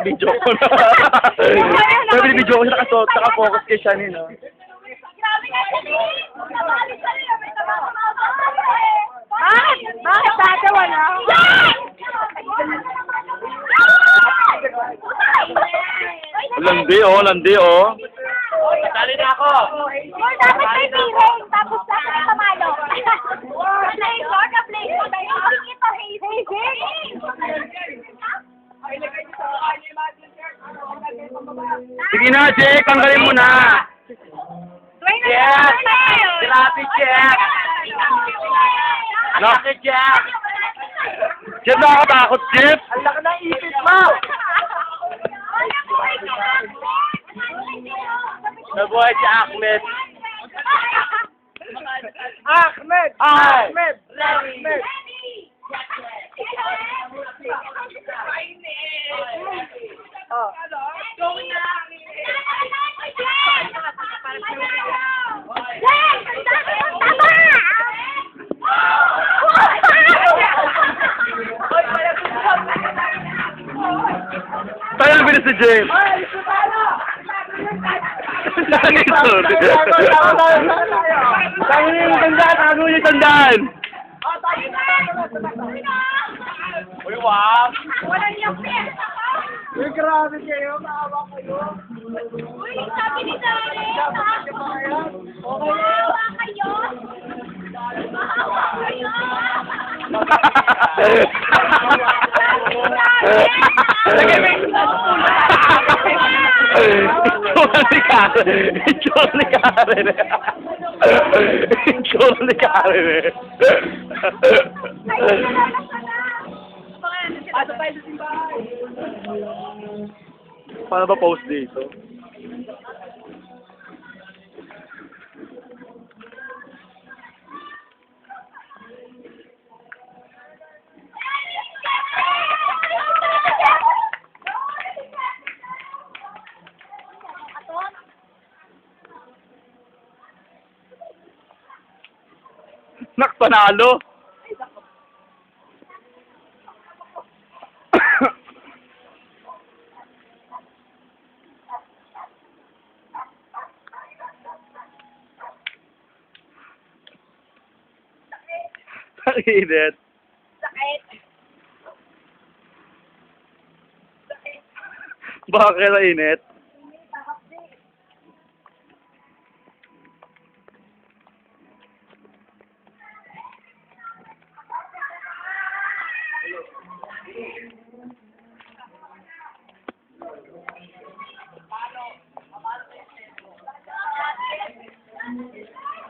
naka-video ko na. Sabi ni video ko siya naka-focus kay Shani, no? Grabe ka siya din! Nabalik ka rin! May bakit? Bakit dati wala? Landi, oh, landi, oh. Dali na ako. Dapat may piring, tapos dapat tamalo. Play, short na play. Hazing ito, hazing. Sige na, Jake, tanggalin mo na. Jeff! Grabe, Jeff! No. Laki, Jeff! Jeff, nakakatakot, Jeff. Ang laki ng ipit mo! Nabuhay si Ahmed! Ahmed! Ahmed! Ahmed! Oh. Tayo na bilis si James. Tayo yung tandaan, tago yung tandaan. Uy, wow! Walang yung pin. Uy, grabe kayo! Maawa kayo! Uy, sabi ni Dari. Maawa kayo. Maawa kayo. Itsura ni Karen. Itsura ni Karen. Itsura ni Karen. Paano ba post dito? Nakpanalo. Ang init. Sakit. Bakit ang init?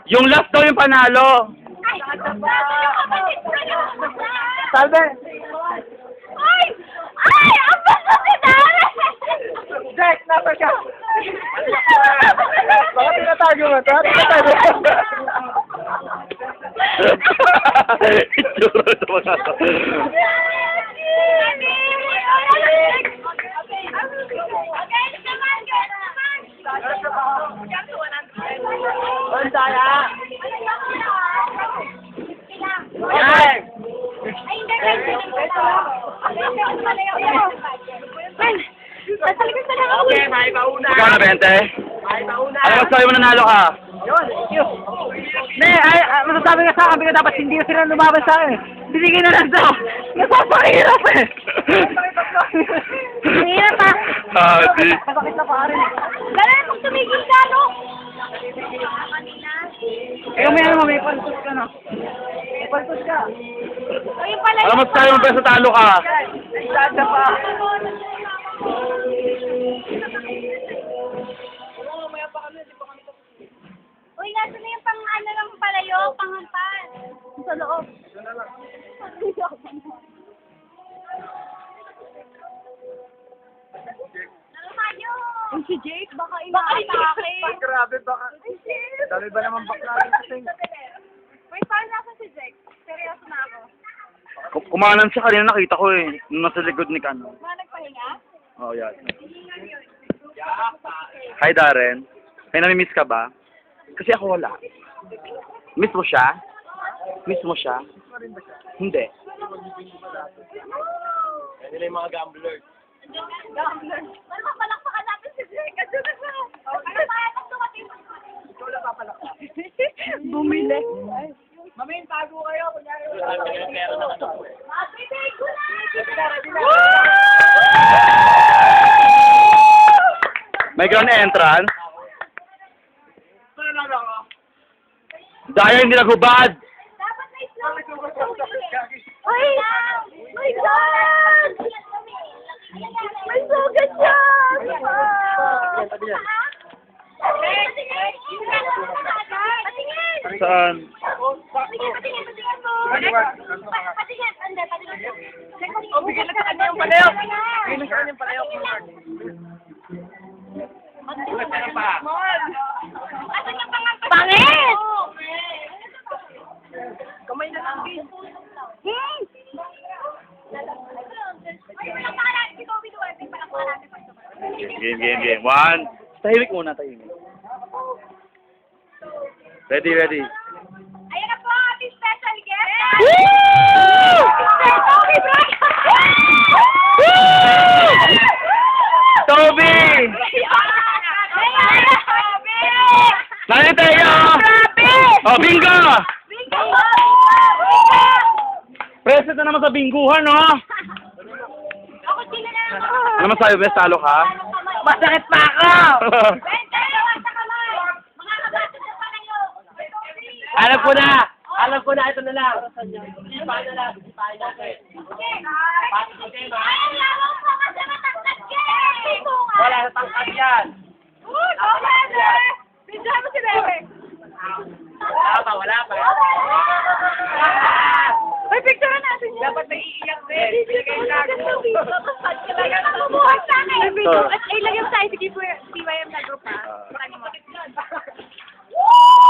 Yung last daw yung panalo. Salve! Ay! Ay! Ang basta si Dari! Jack, nasa ka! Baka tinatago mo? Baka tinatago mo? Itsura sa mga to. Ang saya! Ay! Ay, hindi, talaga sa lang ako. Okay, may mauna! Magkano, 20? May mauna! Ano masasabi mo nanalo ka? Yun, thank you! Ne, masasabi nga sa akin, dapat hindi na sila lumaban sa akin. Binigay na lang daw. Napapahirap eh. Mahirap ha. Di. Masakit na pare. Dali, kung tumigil ka, no? Eh, may paltos ka na. May paltos ka. O, yung pala Ano masasabi mo ba sa talo ka? Dada pa. Uy, nasa na yung pang-ano lang palayo, panghampas. Sa loob. Nalamayo! Yung si Jake, baka inaatake. Grabe, baka. Dami ba naman bakla rin kasi? Wait, paano nasa si Jake? Seryoso na ako. Kumanan siya kanina, nakita ko eh. Nung nasa likod ni Kano. Mga nagpahinga? Oh, yan. Hi, Darren. May nami-miss ka ba? Kasi ako wala. Miss mo siya? Miss mo siya? Hindi. Yan nila yung mga gamblers. Ano ba palakpakan natin si Jake? Ano ba? Ano ba? Ano dumating? Bumili. Mamayin, tago kayo. Kunyari, Mabibig ko na! May grand entrance. Dahil hindi naghubad. Dapat may slow. Ay! My God! May sugat siya! Patingin! Saan? Patingin mo! Patingin! Ande, patingin. Oh, bigyan na sa kanya yung palayok. Bigyan na sa kanya yung palayok. Pangit! Kamay na lang. Game. One. Tahimik muna, tahimik. Ready. Ayan na po, ating special guest! Woo! Toby Brian! Toby! Nani tayo? Oh, bingo! Present na naman sa bingguhan, no? Ako sila na lang. Ano masabi, best talo ka? Masakit pa ako! Bente, lawan sa kamay. Mga kabatas na palayo. Alam ko na, ito na lang. Ipa na lang. Okay. Ay, lawan po kasi matangkad ka eh. Wala na tangkad yan. Okay, Bidya mo si Bebe. Wala pa. Ay, picture natin yun. Dapat naiiyak din. Bibigay ka. Bumuhat sa akin. Ay, lagyan tayo. Sige po, TYM na group ha.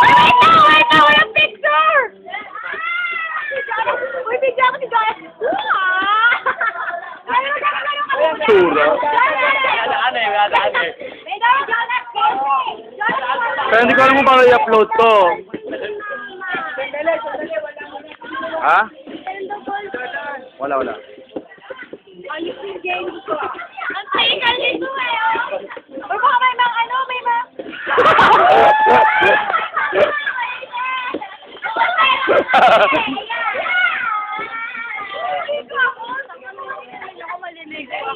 Wait na, walang picture! Uy, bigyan ko si Jonas. Tura. Ano eh. Pero hindi ko alam kung paano i-upload to. Ha? Wala. Ayos yung game ko. Ang taingal nito eh. Or baka may mga may mga...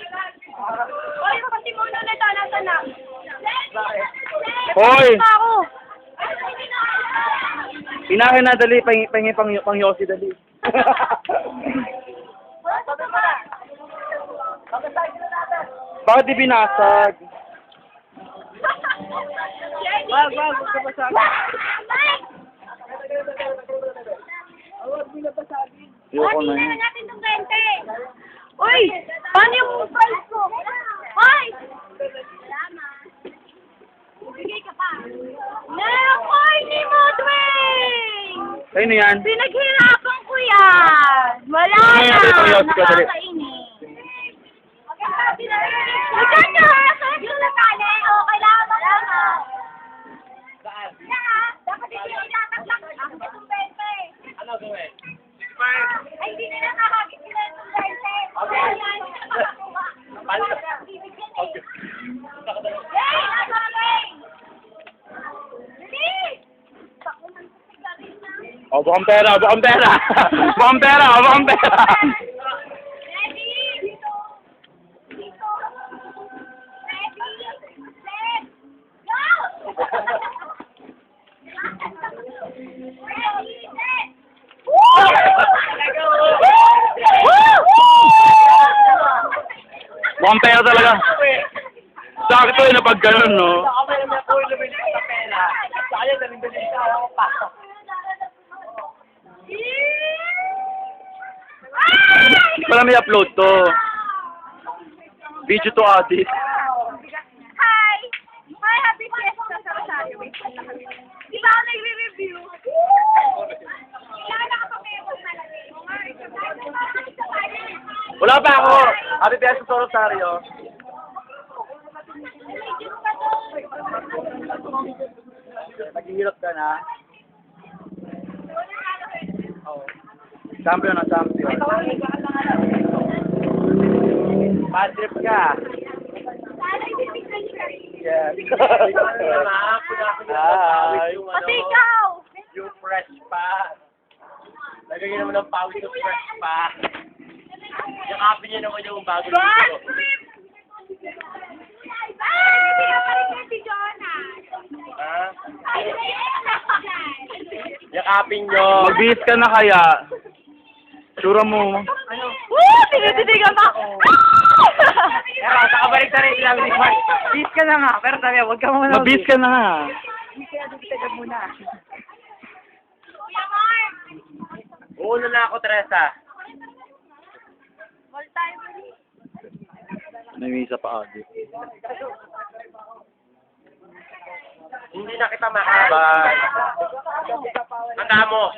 Oy, kapatid mo na nito, nasa na? Hoy! Ako. Inahin na, dali. Pahingi pang Yossi, dali. Bakit di binasag? Wag, huwag ka basagin. Ayoko na Hindi yun. na natin itong 20. Uy! Paano yung price ko? Hoy! Salamat. Bigay ka pa. Naku, hindi mo, Dwayne! Sa'yo na yan. Pinaghirapan ko yan. Wala Ano yan? Dali, pang Yossi ka, dali. Nakakainis. Magkano ha? Yung nakali, o kailangan mo lang ha. Saan? Dapat hindi yung natatlak. Ang itong 20. Ano gawin? Ay, hindi na nakakagit sila itong 20. Okay. Ayan, hindi na makakuha. Bibigyan eh. Hey, nasa akin! Dali! Bako man sa sigarin na. Oh, bukang pera. Bukang pera. Ready? Dito. Dito. Ready? Set. Go! Ready? Set. Bukang pera talaga. Sakto yun na pag ganun, no? Sa kamay naman po yung lumili sa pera. Sa kanya, dali siya ako pa. Wala may upload to. Video to audit. Hi! Hi, happy fiesta sa Rosario. Di ba ako nagre-review? Kailangan nakapapayos na lang. Wala pa ako. Happy Fiesta sa Rosario. Naghihirap ka na. Champion na champion. Bad trip ka. Sana ibibigay ka rin. Yes. Pati ikaw! Yung fresh pa. Lagay naman ng pawis yung fresh pa. Yakapin niya naman yung bago Bad dito. trip! Ay! Bibigyan pa rin kayo si Jonah! Ha? Ay! Yakapin nyo. Magbihis ka na kaya. Tsura mo. Woo! Tinititigan pa! Pero, nakabalik na rin sinabi ni Mark. Beat ka na nga. Pero sabi, huwag ka muna. Mabihis ka na nga. Kuya Mark! Uuna na ako, Teresa. All time. May misa pa adi. Hindi na kita mahaba. Tanda mo,